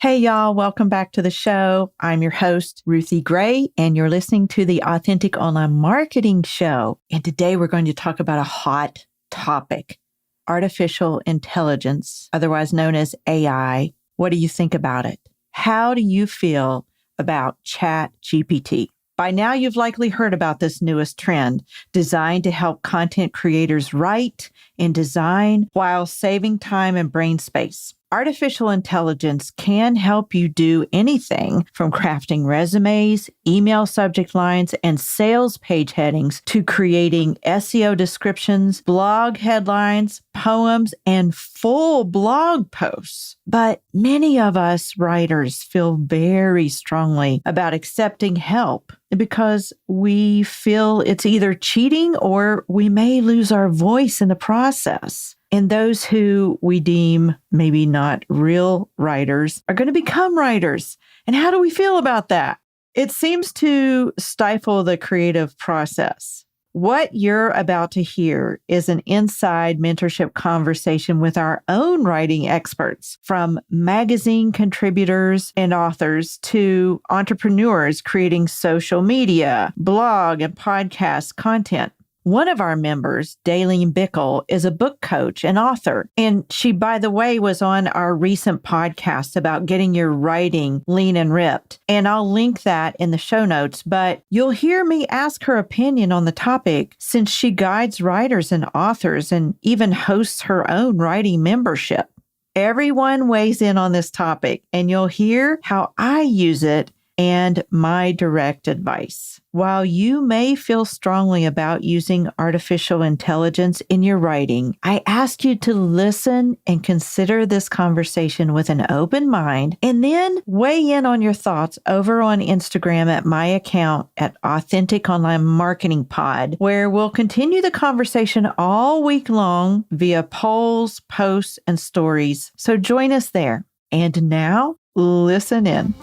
Hey, y'all. Welcome back to the show. I'm your host, Ruthie Gray, and you're listening to the Authentic Online Marketing Show. And today we're going to talk about a hot topic, artificial intelligence, otherwise known as AI. What do you think about it? How do you feel about ChatGPT? By now, you've likely heard about this newest trend designed to help content creators write and design while saving time and brain space. Artificial intelligence can help you do anything from crafting resumes, email subject lines, and sales page headings to creating SEO descriptions, blog headlines, poems, and full blog posts. But many of us writers feel very strongly about accepting help because we feel it's either cheating or we may lose our voice in the process. And those who we deem maybe not real writers are going to become writers. And how do we feel about that? It seems to stifle the creative process. What you're about to hear is an inside mentorship conversation with our own writing experts, from magazine contributors and authors to entrepreneurs creating social media, blog, and podcast content. One of our members, Daleen Bickle, is a book coach and author. And she, by the way, was on our recent podcast about getting your writing lean and ripped. And I'll link that in the show notes. But you'll hear me ask her opinion on the topic since she guides writers and authors and even hosts her own writing membership. Everyone weighs in on this topic, and you'll hear how I use it and my direct advice. While you may feel strongly about using artificial intelligence in your writing, I ask you to listen and consider this conversation with an open mind, and then weigh in on your thoughts over on Instagram at my account at Authentic Online Marketing Pod, where we'll continue the conversation all week long via polls, posts, and stories. So join us there. And now, listen in.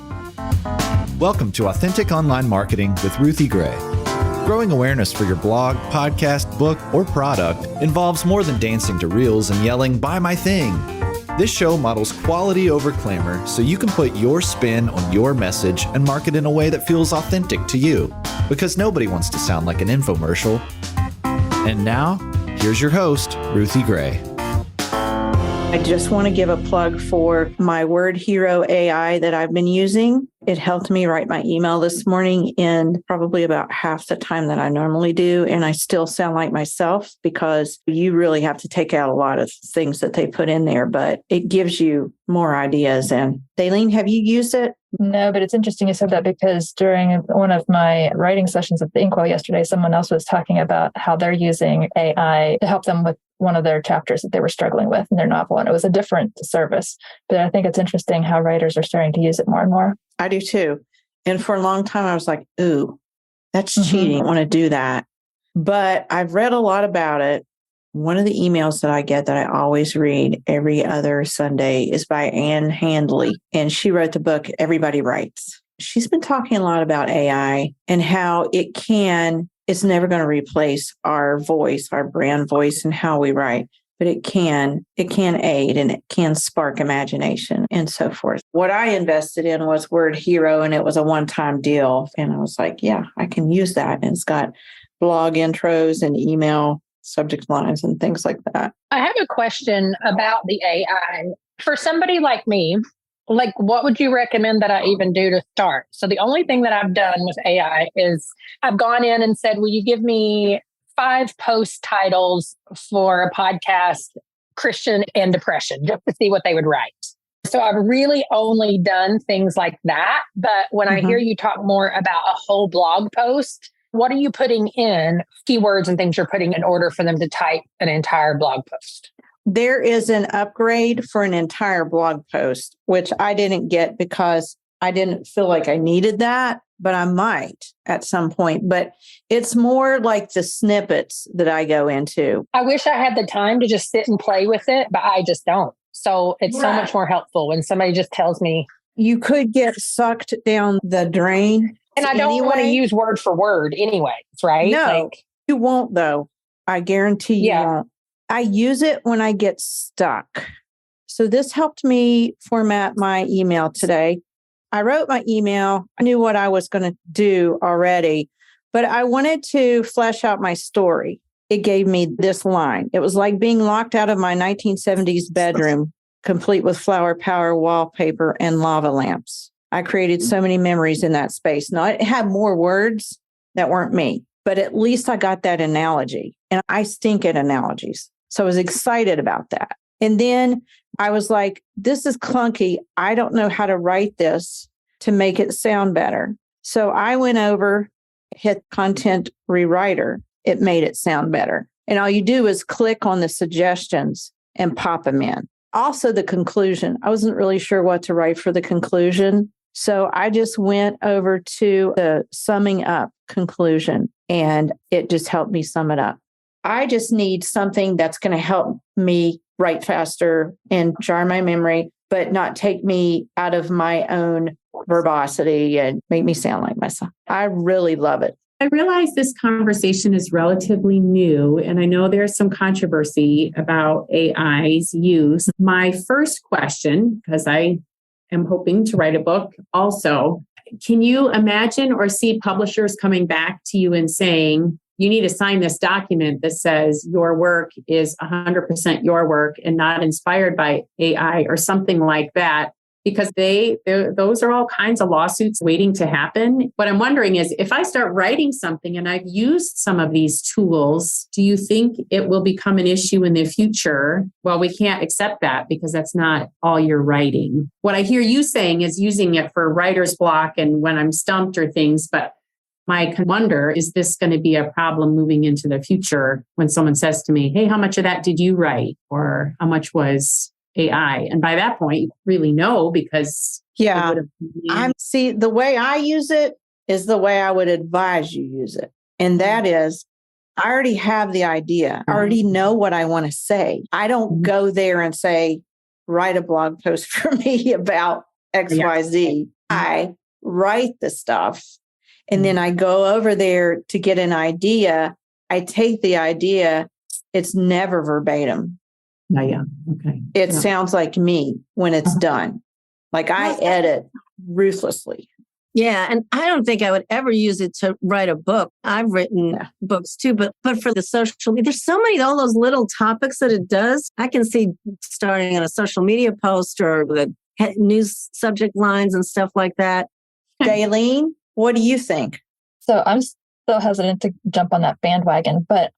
Welcome to Authentic Online Marketing with Ruthie Gray. Growing awareness for your blog, podcast, book, or product involves more than dancing to reels and yelling, "Buy my thing." This show models quality over clamor so you can put your spin on your message and market in a way that feels authentic to you, because nobody wants to sound like an infomercial. And now, here's your host, Ruthie Gray. I just want to give a plug for my Word Hero AI that I've been using. It helped me write my email this morning in probably about half the time that I normally do. And I still sound like myself because you really have to take out a lot of things that they put in there, but it gives you more ideas. And Daleen, have you used it? No, but it's interesting you said that because during one of my writing sessions at the Inkwell yesterday, someone else was talking about how they're using AI to help them with one of their chapters that they were struggling with in their novel. And it was a different service. But I think it's interesting how writers are starting to use it more and more. I do too. And for a long time, I was like, ooh, that's cheating. I don't want to do that. But I've read a lot about it. One of the emails that I get that I always read every other Sunday is by Anne Handley. And she wrote the book, Everybody Writes. She's been talking a lot about AI and how it's never going to replace our voice, our brand voice and how we write. But it can aid and it can spark imagination and so forth. What I invested in was Word Hero, and it was a one-time deal. And I was like, yeah, I can use that. And it's got blog intros and email subject lines and things like that. I have a question about the AI. For somebody like me, what would you recommend that I even do to start? So the only thing that I've done with AI is I've gone in and said, will you give me 5 post titles for a podcast, Christian and depression, just to see what they would write. So I've really only done things like that. But when I hear you talk more about a whole blog post, what are you putting in, keywords and things you're putting in order for them to type an entire blog post? There is an upgrade for an entire blog post, which I didn't get because I didn't feel like I needed that, but I might at some point. But it's more like the snippets that I go into. I wish I had the time to just sit and play with it, but I just don't. So it's so much more helpful when somebody just tells me. You could get sucked down the drain. And I don't want to use word for word anyways, right? No, you won't though. I guarantee you won't. I use it when I get stuck. So this helped me format my email today. I wrote my email. I knew what I was going to do already, but I wanted to flesh out my story. It gave me this line. It was like being locked out of my 1970s bedroom, complete with flower power wallpaper and lava lamps. I created so many memories in that space. Now, it had more words that weren't me, but at least I got that analogy. And I stink at analogies. So I was excited about that. And then I was like, this is clunky. I don't know how to write this to make it sound better. So I went over, hit content rewriter. It made it sound better. And all you do is click on the suggestions and pop them in. Also, the conclusion. I wasn't really sure what to write for the conclusion. So I just went over to the summing up conclusion, and it just helped me sum it up. I just need something that's going to help me write faster and jar my memory, but not take me out of my own verbosity and make me sound like myself. I really love it. I realize this conversation is relatively new, and I know there's some controversy about AI's use. My first question, because I am hoping to write a book also, can you imagine or see publishers coming back to you and saying, you need to sign this document that says your work is 100% your work and not inspired by AI or something like that? Because those are all kinds of lawsuits waiting to happen. What I'm wondering is, if I start writing something and I've used some of these tools, do you think it will become an issue in the future? Well, we can't accept that because that's not all you're writing. What I hear you saying is using it for writer's block and when I'm stumped or things, but my wonder, is this going to be a problem moving into the future when someone says to me, hey, how much of that did you write? Or how much was AI? And by that point, you really know, because see, the way I use it is the way I would advise you use it. And that is, I already have the idea. I already know what I want to say. I don't go there and say, write a blog post for me about XYZ. I write the stuff. And then I go over there to get an idea. I take the idea. It's never verbatim. Okay. It sounds like me when it's done. Like I edit ruthlessly. Yeah. And I don't think I would ever use it to write a book. I've written books too, but for the social media, there's so many, all those little topics that it does. I can see starting on a social media post or the news subject lines and stuff like that. Daylene, what do you think? So I'm still hesitant to jump on that bandwagon, but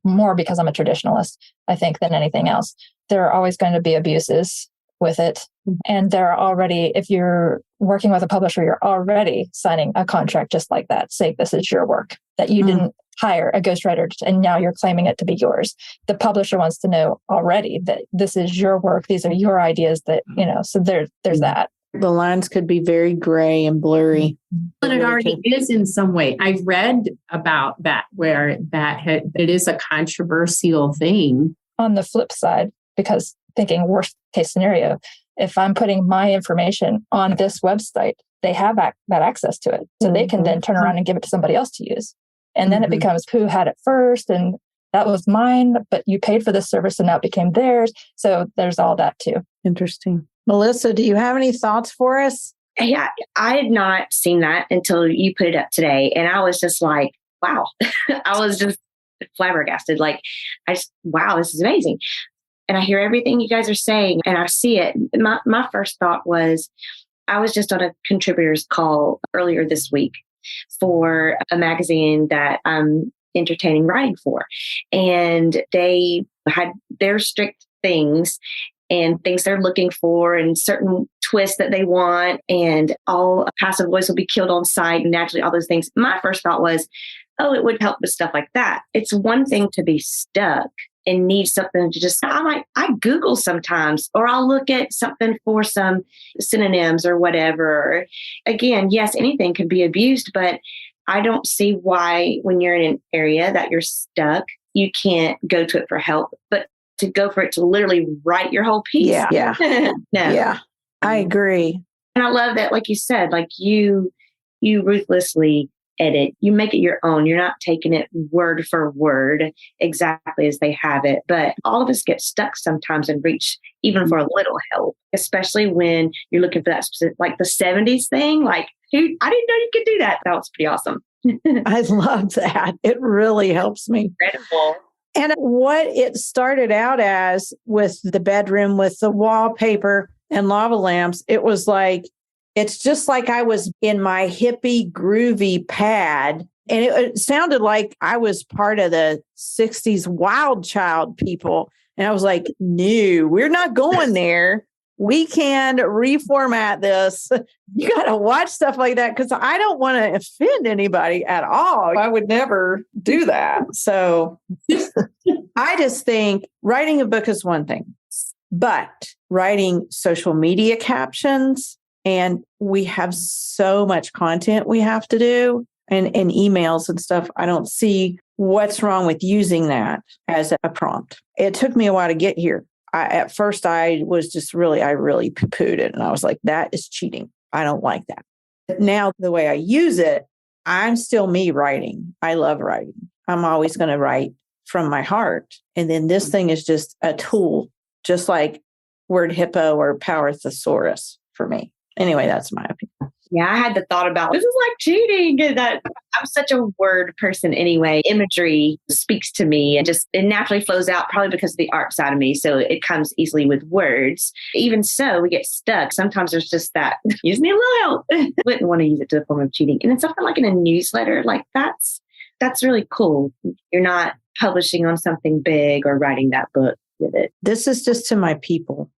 more because I'm a traditionalist, I think, than anything else. There are always going to be abuses with it. And there are already, if you're working with a publisher, you're already signing a contract just like that, saying this is your work, that you didn't hire a ghostwriter and now you're claiming it to be yours. The publisher wants to know already that this is your work. These are your ideas that, so there's that. The lines could be very gray and blurry. But it already is in some way. I've read about that, where it is a controversial thing. On the flip side, because thinking worst case scenario, if I'm putting my information on this website, they have that access to it. So they can then turn around and give it to somebody else to use. And then it becomes who had it first, and that was mine, but you paid for this service and now it became theirs. So there's all that too. Interesting. Melissa, do you have any thoughts for us? Yeah, I had not seen that until you put it up today. And I was just like, wow. I was just flabbergasted. Wow, this is amazing. And I hear everything you guys are saying and I see it. My first thought was, I was just on a contributors call earlier this week for a magazine that I'm entertaining writing for. And they had their strict things and things they're looking for and certain twists that they want, and all passive voice will be killed on site and naturally all those things. My first thought was, oh, it would help with stuff like that. It's one thing to be stuck and need something to just, I Google sometimes, or I'll look at something for some synonyms or whatever. Again, yes, anything can be abused, but I don't see why when you're in an area that you're stuck, you can't go to it for help. But to go for it to literally write your whole piece. Yeah. No. Yeah. I agree. And I love that, like you said, like you ruthlessly edit. You make it your own. You're not taking it word for word exactly as they have it. But all of us get stuck sometimes and reach even for a little help, especially when you're looking for that specific, like the 70s thing. Like, I didn't know you could do that. That was pretty awesome. I love that. It really helps me. Incredible. And what it started out as with the bedroom, with the wallpaper and lava lamps, it was like, it's just like I was in my hippie, groovy pad. And it sounded like I was part of the 60s wild child people. And I was like, no, we're not going there. We can reformat this. You got to watch stuff like that because I don't want to offend anybody at all. I would never do that. So I just think writing a book is one thing, but writing social media captions, and we have so much content we have to do and emails and stuff. I don't see what's wrong with using that as a prompt. It took me a while to get here. At first, I really poo-pooed it. And I was like, that is cheating. I don't like that. But now the way I use it, I'm still me writing. I love writing. I'm always going to write from my heart. And then this thing is just a tool, just like word hippo or power thesaurus for me. Anyway, that's my opinion. Yeah, I had the thought about this is like cheating. And that I'm such a word person anyway. Imagery speaks to me and just it naturally flows out probably because of the art side of me. So it comes easily with words. Even so, we get stuck. Sometimes there's just that, you just need a little help. Wouldn't want to use it to the form of cheating. And then something like in a newsletter, like that's really cool. You're not publishing on something big or writing that book with it. This is just to my people.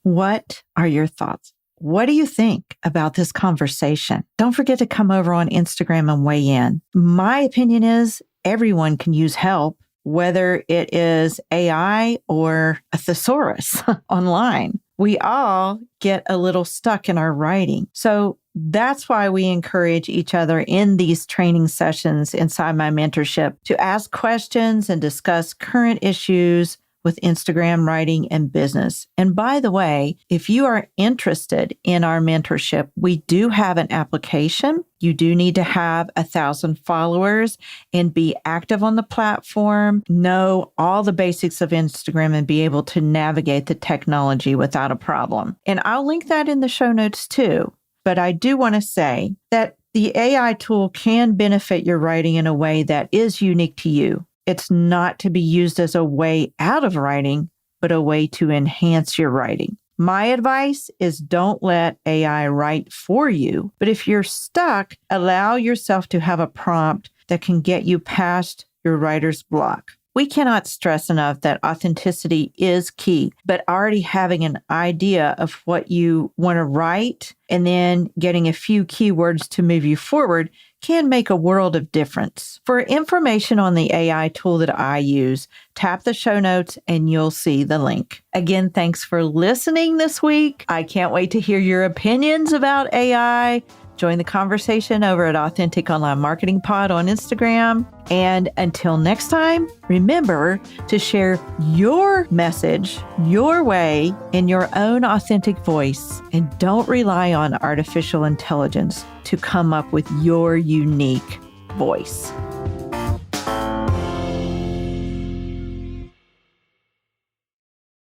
What are your thoughts? What do you think about this conversation? Don't forget to come over on Instagram and weigh in. My opinion is everyone can use help, whether it is AI or a thesaurus online. We all get a little stuck in our writing. So that's why we encourage each other in these training sessions inside my mentorship to ask questions and discuss current issues with Instagram writing and business. And by the way, if you are interested in our mentorship, we do have an application. You do need to have 1,000 followers and be active on the platform, know all the basics of Instagram and be able to navigate the technology without a problem. And I'll link that in the show notes too. But I do want to say that the AI tool can benefit your writing in a way that is unique to you. It's not to be used as a way out of writing, but a way to enhance your writing. My advice is don't let AI write for you. But if you're stuck, allow yourself to have a prompt that can get you past your writer's block. We cannot stress enough that authenticity is key, but already having an idea of what you want to write and then getting a few keywords to move you forward can make a world of difference. For information on the AI tool that I use, tap the show notes and you'll see the link. Again, thanks for listening this week. I can't wait to hear your opinions about AI. Join the conversation over at Authentic Online Marketing Pod on Instagram. And until next time, remember to share your message your way in your own authentic voice. And don't rely on artificial intelligence to come up with your unique voice.